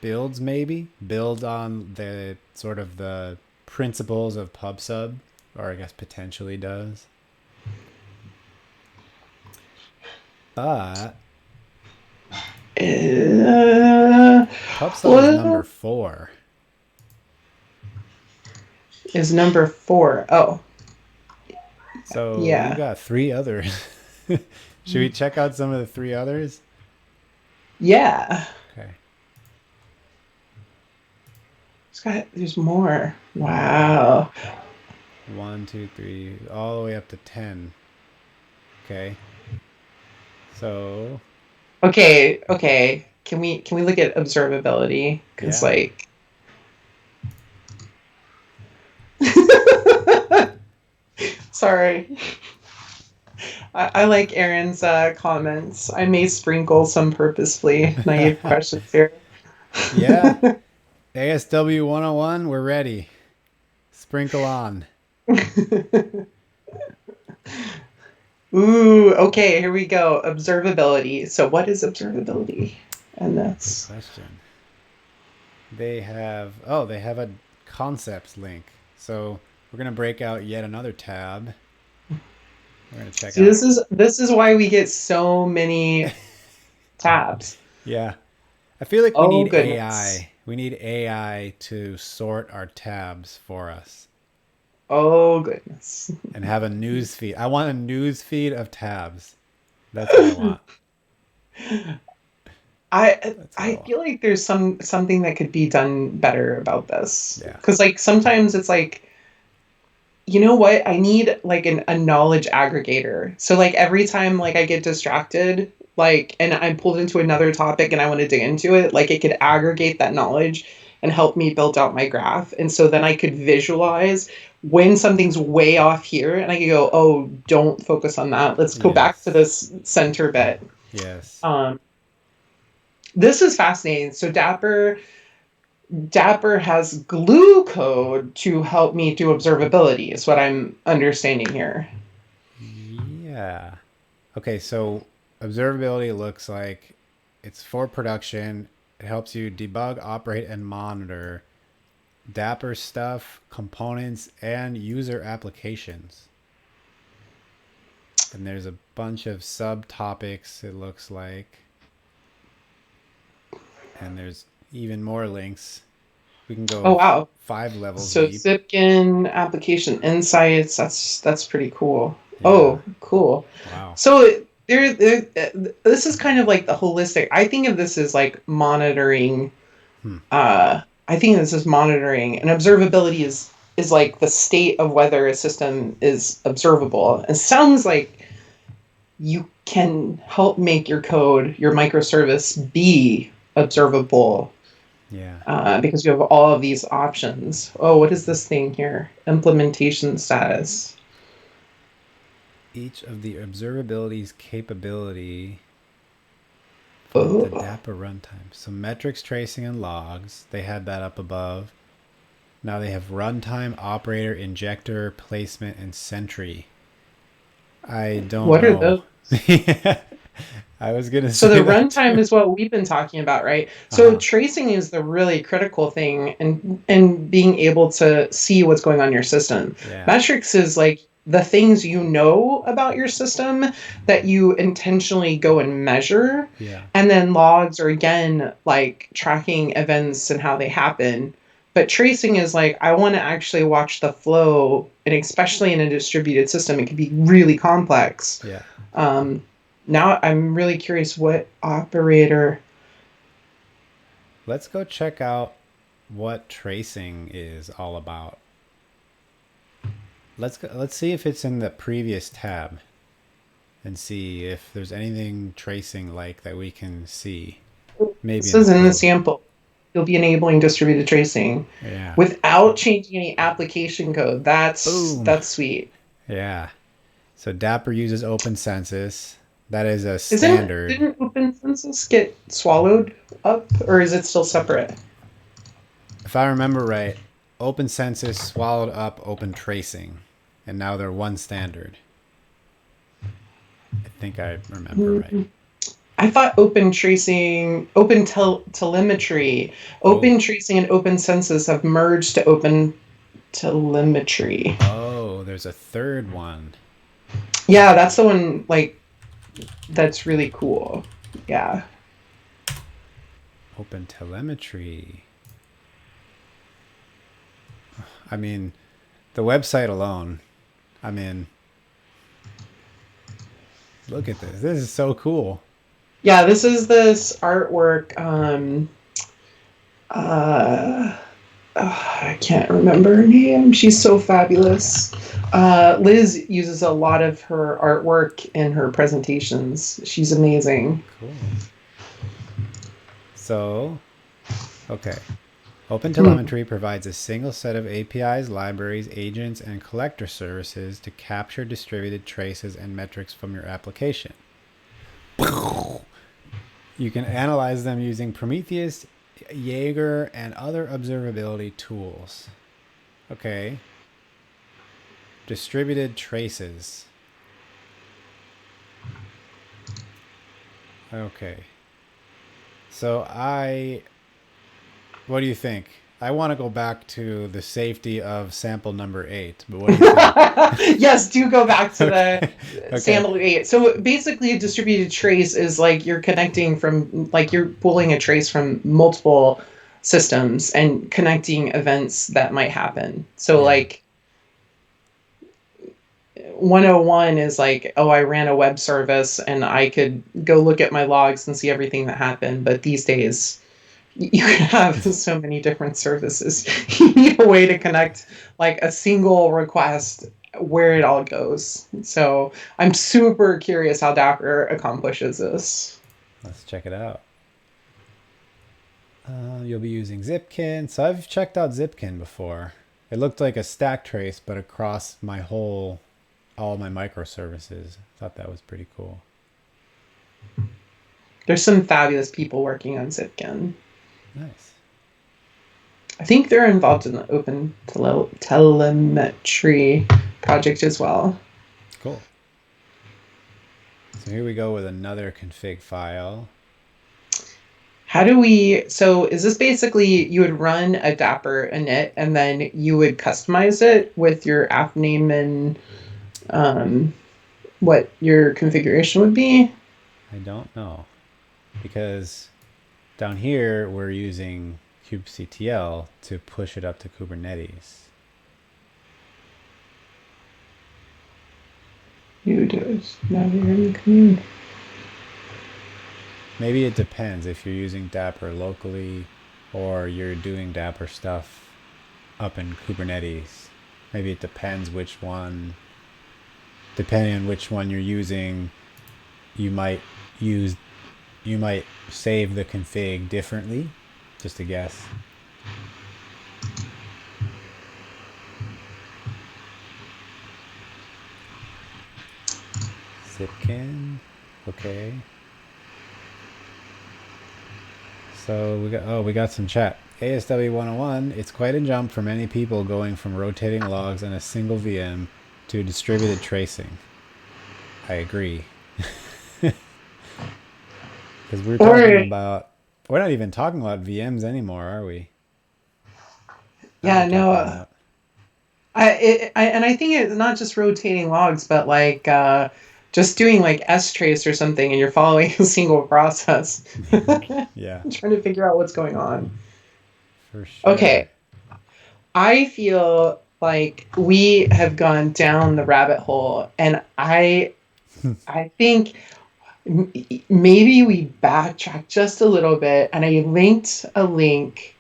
build on the sort of the principles of PubSub, or I guess potentially does. But Uh, PubSub is number well, 4. is number 4. Oh, So we've yeah. got 3 others. Should we check out some of the 3 others? Yeah. Okay. There's more. Yeah. Wow. 1, 2, 3, all the way up to 10. Okay. So, Okay, okay. Can we look at observability? Cuz yeah. like sorry. I like Aaron's comments. I may sprinkle some purposefully naive questions here. Yeah. ASW 101, we're ready. Sprinkle on. Ooh, okay, here we go. Observability. So what is observability? And Good that's question. They have a concepts link. So we're going to break out yet another tab. We're going to check see out, this is why we get so many tabs. yeah. I feel like we Oh need goodness. AI. We need AI to sort our tabs for us Oh goodness. and have a news feed. I want a news feed of tabs. That's what I want. I That's what I I want. feel like there's something that could be done better about this. Yeah. Cuz like sometimes it's like you know what? I need like a knowledge aggregator. So like every time like I get distracted, like and I'm pulled into another topic and I want to dig into it, like it could aggregate that knowledge and help me build out my graph. And so then I could visualize when something's way off here and I could go, oh, don't focus on that. Let's go back to Yes. this center bit. Yes. Um, this is fascinating. So Dapper has glue code to help me do observability, is what I'm understanding here. Yeah. Okay, so observability looks like it's for production. It helps you debug, operate, and monitor Dapper stuff, components, and user applications. And there's a bunch of subtopics, it looks like. And there's even more links. We can Oh go wow. 5 levels So deep. Zipkin application insights, that's pretty cool. Yeah. Oh, cool. Wow. So this is kind of like the holistic. I think of this as like monitoring. Hmm. I think this is monitoring and observability is like the state of whether a system is observable. It sounds like you can help make your code, your microservice, be observable Yeah. because you have all of these options. Oh, what is this thing here? Implementation status. Each of the observability's capability for the Oh, Dapper runtime. So metrics, tracing, and logs. They had that up above. Now they have runtime, operator, injector, placement, and sentry. I don't what are know. those? I was gonna So say the that runtime too. is what we've been talking about, right? So Uh-huh. tracing is the really critical thing, and being able to see what's going on in your system. Yeah. Metrics is like the things you know about your system that you intentionally go and measure, Yeah. and then logs are again like tracking events and how they happen. But tracing is like I want to actually watch the flow, and especially in a distributed system, it can be really complex. Yeah. Um, Now I'm really curious what operator. Let's go check out what tracing is all about. Let's see if it's in the previous tab and see if there's anything tracing like that we can see. Maybe This in the is in the code. sample. You'll be enabling distributed tracing Yeah. without changing any application code. Boom. That's sweet. Yeah. So Dapper uses Open Census. That is a Isn't standard. didn't Open Census get swallowed up, or is it still separate? If I remember right, Open Census swallowed up Open Tracing, and now they're one standard. I think I remember right. Hmm. I thought Open Tracing, Telemetry, Oh, Open Tracing, and Open Census have merged to Open Telemetry. oh, there's a third one. Yeah, that's the one. Like that's really cool. Yeah. Open Telemetry. I mean, the website alone. I mean, look at this. This is so cool. Yeah, this is this artwork. Uh, I can't remember her name. She's so fabulous. Liz uses a lot of her artwork in her presentations. She's amazing. Cool. So, okay. Hmm. OpenTelemetry provides a single set of APIs, libraries, agents, and collector services to capture distributed traces and metrics from your application. You can analyze them using Prometheus, Jaeger, and other observability tools. Okay. Distributed traces. Okay. So what do you think? I want to go back to the safety of sample number 8, but what do you think? Yes, do go back to the Okay. Okay. sample 8. So basically, a distributed trace is like you're connecting from, like you're pulling a trace from multiple systems and connecting events that might happen. So, Yeah. like, 101 is like, oh, I ran a web service and I could go look at my logs and see everything that happened. But these days, you can have so many different services. You need a way to connect like a single request where it all goes. So I'm super curious how Dapper accomplishes this. Let's check it out. You'll be using Zipkin. So I've checked out Zipkin before. It looked like a stack trace, but across all my microservices. Thought that was pretty cool. There's some fabulous people working on Zipkin. Nice. I think they're involved in the telemetry project as well. Cool. So here we go with another config file. How do we, so is this basically you would run a Dapper init and then you would customize it with your app name and um, what your configuration would be? I don't know because down here we're using kubectl to push it up to Kubernetes. You do it. Now you're in the command. Maybe it depends if you're using Dapper locally or you're doing Dapper stuff up in Kubernetes. Maybe it depends which one. Depending on which one you're using, you might use you might save the config differently. Just a guess. Zipkin. Okay. So we got some chat. ASW 101, it's quite a jump for many people going from rotating logs on a single VM to distributed tracing. I agree. Because we're talking Or about, we're not even talking about VMs anymore, are we? Now we're yeah, talking no. about, And I think it's not just rotating logs, but like just doing like strace or something, and you're following a single process, yeah, trying to figure out what's going on. for sure. Okay, I feel like we have gone down the rabbit hole, and I think maybe we backtrack just a little bit, and I linked a link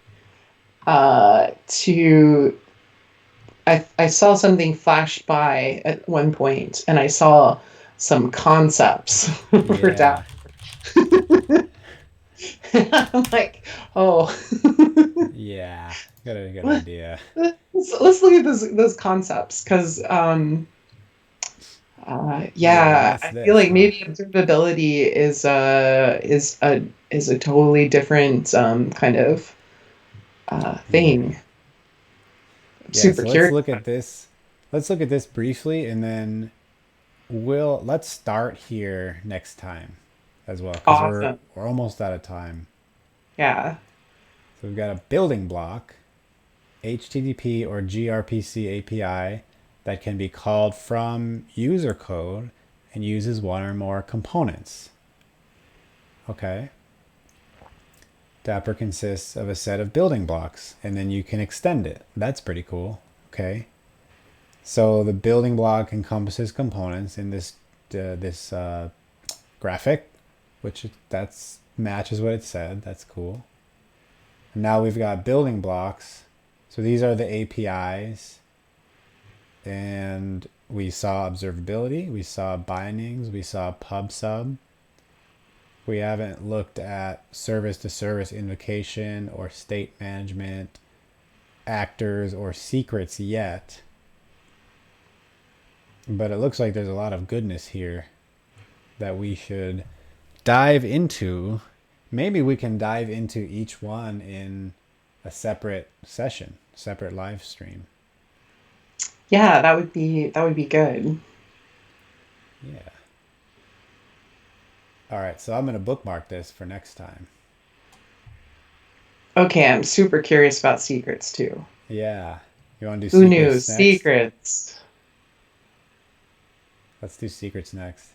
to I saw something flash by at one point, and I saw some concepts for Yeah, DAP. I'm like, oh, yeah. Got a good idea. let's look at those concepts because, Yeah, yeah, what's I feel this, like huh? maybe observability is a totally different kind of Yeah. thing. I'm Yeah, super so let's curious. look at this. Let's look at this briefly and then let's start here next time as well because we're Awesome. we're almost out of time. Yeah. So we've got a building block, HTTP or gRPC API that can be called from user code and uses one or more components. Okay. Dapper consists of a set of building blocks and then you can extend it. That's pretty cool. Okay. So the building block encompasses components in this graphic, which that's matches what it said. That's cool. And now we've got building blocks. So these are the APIs, and we saw observability, we saw bindings, we saw pub sub. We haven't looked at service to service invocation or state management, actors, or secrets yet. But it looks like there's a lot of goodness here that we should dive into. Maybe we can dive into each one in a separate session, separate live stream. Yeah, that would be good. Yeah. All right, so I'm going to bookmark this for next time. Okay, I'm super curious about secrets too. Yeah. You want to do Who knew? secrets next? Secrets. Let's do secrets next.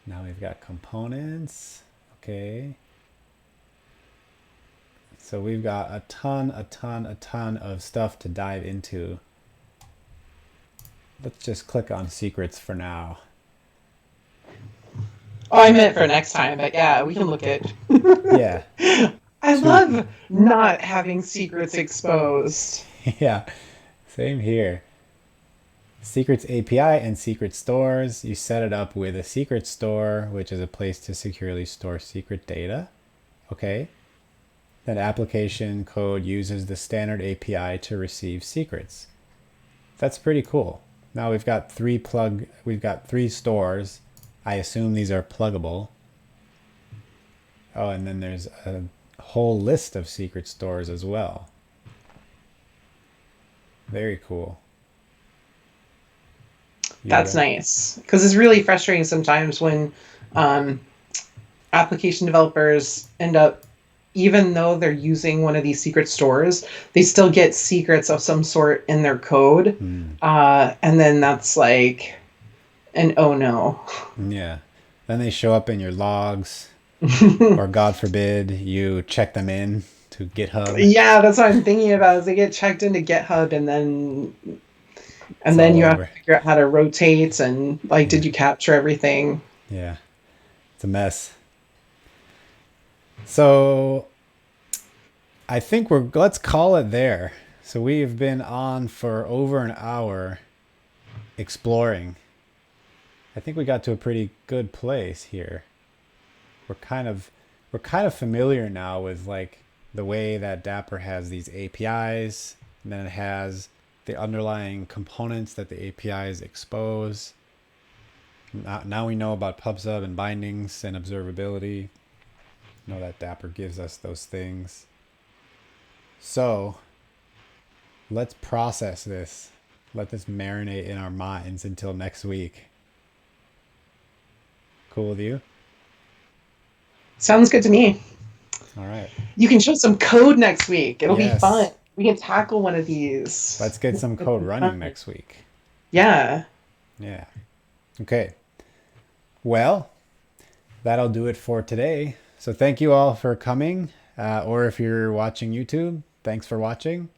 Now we've got components. Okay. So we've got a ton of stuff to dive into. Let's just click on secrets for now. Oh, I meant for next time, but yeah, we can look at. Yeah. I Two. love not having secrets exposed. Yeah. Same here. Secrets API and secret stores. You set it up with a secret store, which is a place to securely store secret data. Okay. That application code uses the standard API to receive secrets. That's pretty cool. Now we've got three stores. I assume these are pluggable. Oh, and then there's a whole list of secret stores as well. Very cool. That's Yeah. nice because it's really frustrating sometimes when um, application developers end up, even though they're using one of these secret stores, they still get secrets of some sort in their code, Hmm. and then that's like an oh no. Yeah. Then they show up in your logs, or God forbid, you check them in to GitHub. Yeah, that's what I'm thinking about. Is they get checked into GitHub, and then It's all you have over. to figure out how to rotate and like, Yeah. did you capture everything? Yeah. It's a mess. So I think let's call it there. So we've been on for over an hour exploring. I think we got to a pretty good place here. We're kind of we're kind of familiar now with like the way that Dapper has these APIs, and then it has the underlying components that the APIs expose. Now we know about PubSub and bindings and observability. Know that Dapper gives us those things. So let's process this. Let this marinate in our minds until next week. cool with you? Sounds good to me. All right. You can show some code next week. It'll be fun. Yes. We can tackle one of these. Let's get some code running Fun. next week. Yeah. Yeah. Okay. Well, that'll do it for today. So thank you all for coming. Or if you're watching YouTube, thanks for watching.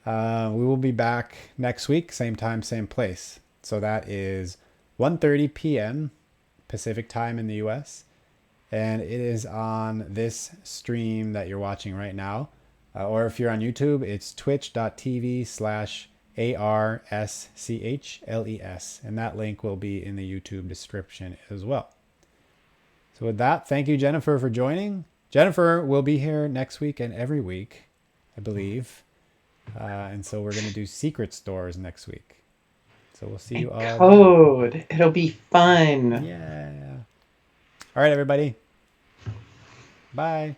We will be back next week, same time, same place. So that is 1:30 p.m. Pacific time in the US. And it is on this stream that you're watching right now. Or if you're on YouTube, it's twitch.tv/ARSCHLES. And that link will be in the YouTube description as well. So with that, thank you, Jennifer, for joining. Jennifer will be here next week and every week, I believe. And so we're going to do secret stores next week. So we'll see you all then. Code. It'll be fun. Yeah. All right, everybody. Bye.